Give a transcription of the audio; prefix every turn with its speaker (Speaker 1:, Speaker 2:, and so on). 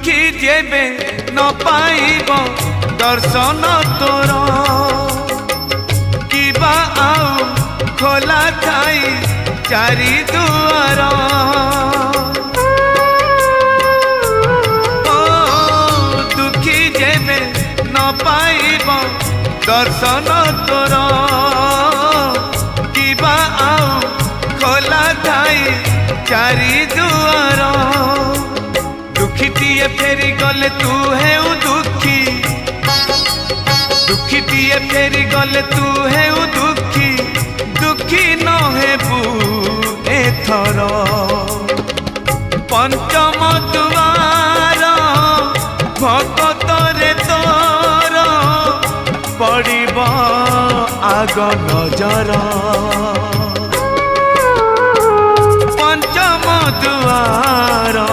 Speaker 1: दुखी जेबे न पाइब दर्शन तोर किबा आउ खोला थाई चारि दुआर ओ दुखी जेबे न पाइब दर्शन तोर किबा आउ खोला थाई चारि दुआर दुखीटीए फेरी गले तू है दुखी दुखीटीए फेरी गले तू है दुखी दुखी न हेबू एथर पंचम दुआर भगत रे तोर पड़िब आग नजर पंचम दुआर